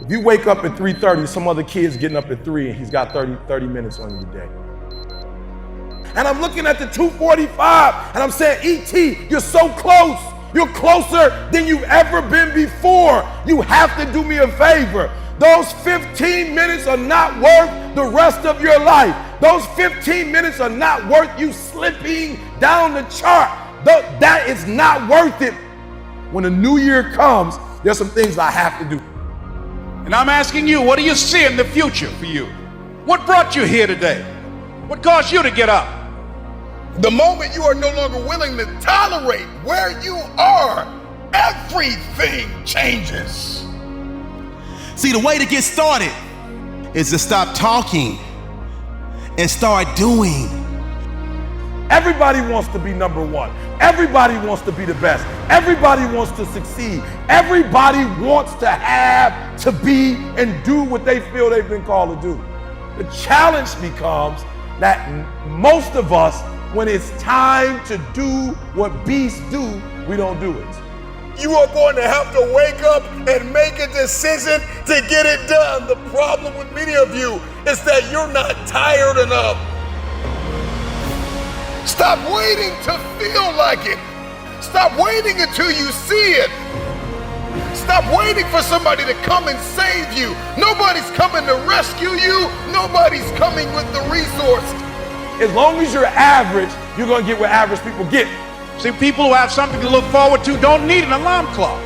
If you wake up at 3:30, some other kid's getting up at 3 and he's got 30 minutes on your day. And I'm looking at the 2:45 and I'm saying, E.T., you're so close. You're closer than you've ever been before. You have to do me a favor. Those 15 minutes are not worth the rest of your life. Those 15 minutes are not worth you slipping down the chart. That is not worth it. When the new year comes, there's some things I have to do. And I'm asking you, what do you see in the future for you? What brought you here today? What caused you to get up? The moment you are no longer willing to tolerate where you are, everything changes. See, the way to get started is to stop talking and start doing. Everybody wants to be number one. Everybody wants to be the best. Everybody wants to succeed. Everybody wants to have, to be, and do what they feel they've been called to do. The challenge becomes that most of us, when it's time to do what beasts do, we don't do it. You are going to have to wake up and make a decision to get it done. The problem with many of you is that you're not tired enough. Stop waiting to feel like it. Stop waiting until you see it. Stop waiting for somebody to come and save you. Nobody's coming to rescue you. Nobody's coming with the resource. As long as you're average, you're going to get what average people get. See, people who have something to look forward to don't need an alarm clock.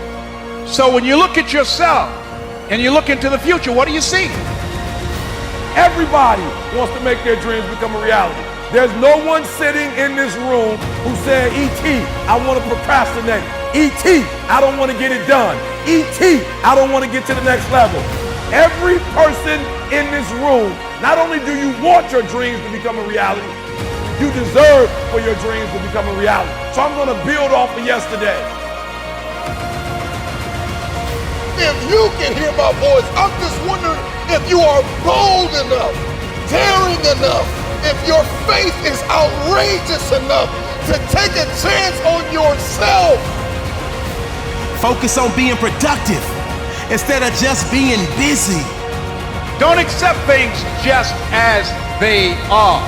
So when you look at yourself and you look into the future, what do you see? Everybody wants to make their dreams become a reality. There's no one sitting in this room who said, E.T., I want to procrastinate. E.T., I don't want to get it done. E.T., I don't want to get to the next level. Every person in this room, not only do you want your dreams to become a reality, you deserve for your dreams to become a reality. So I'm going to build off of yesterday. If you can hear my voice, I'm just wondering if you are bold enough, daring enough, if your faith is outrageous enough to take a chance on yourself. Focus on being productive instead of just being busy. Don't accept things just as they are.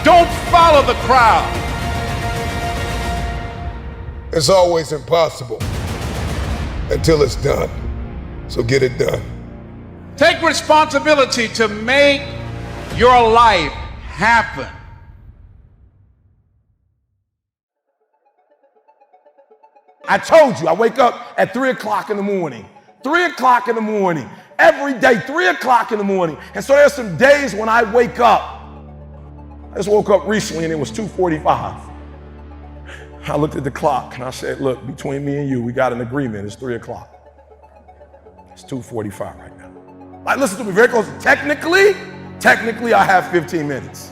Don't follow the crowd. It's always impossible until it's done. So get it done. Take responsibility to make your life happen. I told you, I wake up at 3 o'clock in the morning. 3 o'clock in the morning. Every day, 3 o'clock in the morning. And so there's some days when I wake up. I just woke up recently and it was 2:45. I looked at the clock and I said, look, between me and you, we got an agreement. It's 3 o'clock. It's 2:45 right now. Like, listen to me very closely. Technically, I have 15 minutes.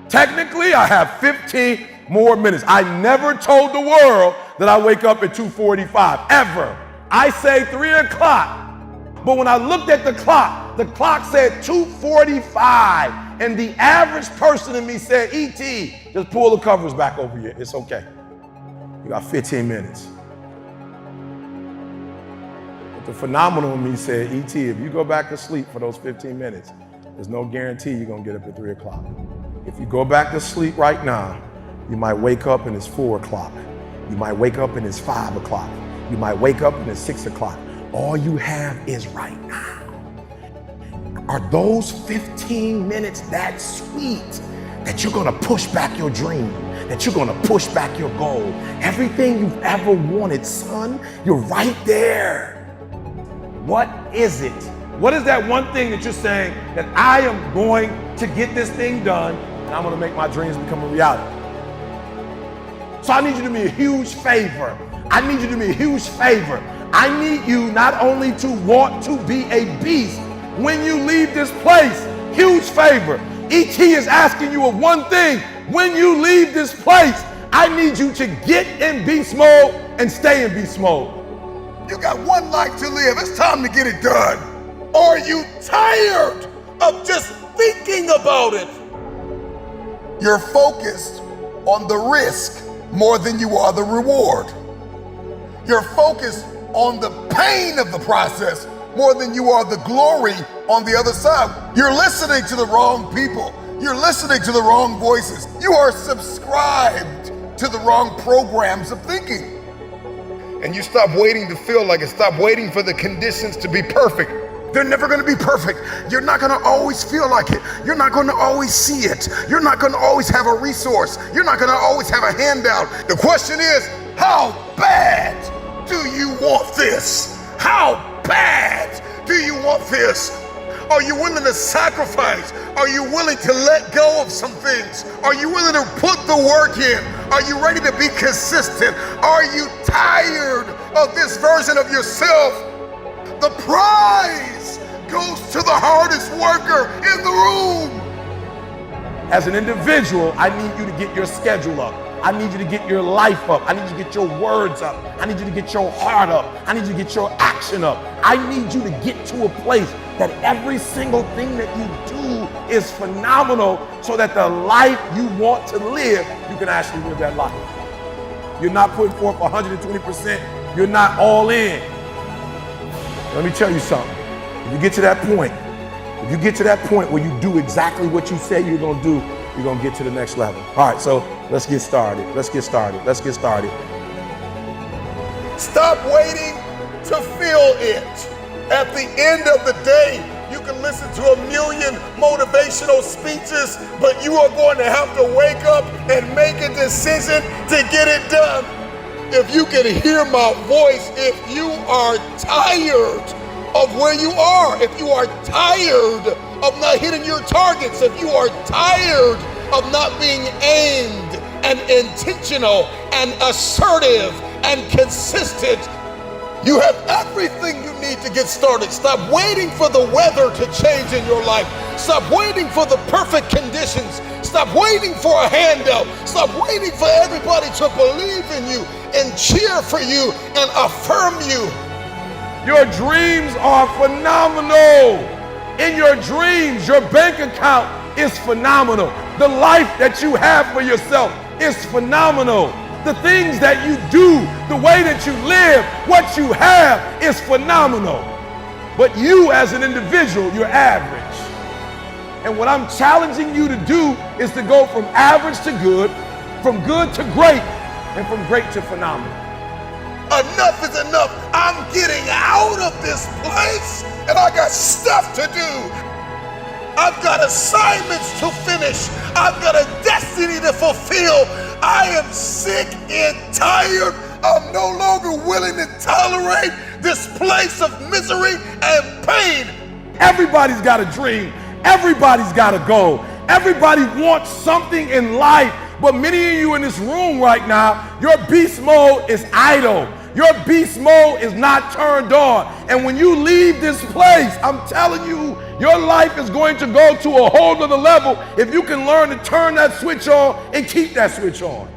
Technically, I have 15 more minutes. I never told the world that I wake up at 2:45, ever. I say 3 o'clock. But when I looked at the clock said 2:45. And the average person in me said, E.T., just pull the covers back over here. It's okay. You got 15 minutes. But the phenomenal in me said, E.T., if you go back to sleep for those 15 minutes, there's no guarantee you're going to get up at 3 o'clock. If you go back to sleep right now, you might wake up and it's 4 o'clock. You might wake up and it's 5 o'clock. You might wake up and it's 6 o'clock. All you have is right now. Are those 15 minutes that sweet that you're gonna push back your dream, that you're gonna push back your goal? Everything you've ever wanted, son, you're right there. What is it? What is that one thing that you're saying that I am going to get this thing done and I'm gonna make my dreams become a reality? So I need you to do me a huge favor. I need you to do me a huge favor. I need you not only to want to be a beast when you leave this place, huge favor. E.T. is asking you of one thing. When you leave this place, I need you to get in beast mode and stay in beast mode. You got one life to live. It's time to get it done. Are you tired of just thinking about it? You're focused on the risk more than you are the reward. You're focused on the pain of the process more than you are the glory on the other side. You're listening to the wrong people. You're listening to the wrong voices. You are subscribed to the wrong programs of thinking. And you stop waiting to feel like it. Stop waiting for the conditions to be perfect. They're never gonna be perfect. You're not gonna always feel like it. You're not gonna always see it. You're not gonna always have a resource. You're not gonna always have a handout. The question is, how bad do you want this? How bad do you want this? Are you willing to sacrifice? Are you willing to let go of some things? Are you willing to put the work in? Are you ready to be consistent? Are you tired of this version of yourself? The prize goes to the hardest worker in the room. As an individual, I need you to get your schedule up. I need you to get your life up. I need you to get your words up. I need you to get your heart up. I need you to get your action up. I need you to get to a place that every single thing that you do is phenomenal, so that the life you want to live, you can actually live that life. You're not putting forth 120%. You're not all in. Let me tell you something. If you get to that point, where you do exactly what you say you're gonna do, you're gonna get to the next level. All right, so let's get started. Stop waiting to feel it. At the end of the day, you can listen to 1,000,000 motivational speeches, but you are going to have to wake up and make a decision to get it done. If you can hear my voice, if you are tired of where you are, if you are tired of not hitting your targets, if you are tired of not being aimed and intentional and assertive and consistent, you have everything you need to get started. Stop waiting for the weather to change in your life. Stop waiting for the perfect conditions. Stop waiting for a handout. Stop waiting for everybody to believe in you and cheer for you and affirm you. Your dreams are phenomenal. In your dreams, your bank account is phenomenal. The life that you have for yourself is phenomenal. The things that you do, the way that you live, what you have is phenomenal. But you as an individual, you're average. And what I'm challenging you to do is to go from average to good, from good to great, and from great to phenomenal. Enough is enough. I'm getting out of this place, and I got stuff to do. I've got assignments to finish. I've got a destiny to fulfill. I am sick and tired. I'm no longer willing to tolerate this place of misery and pain. Everybody's got a dream. Everybody's got a goal. Everybody wants something in life. But many of you in this room right now, your beast mode is idle. Your beast mode is not turned on. And when you leave this place, I'm telling you, your life is going to go to a whole nother level if you can learn to turn that switch on and keep that switch on.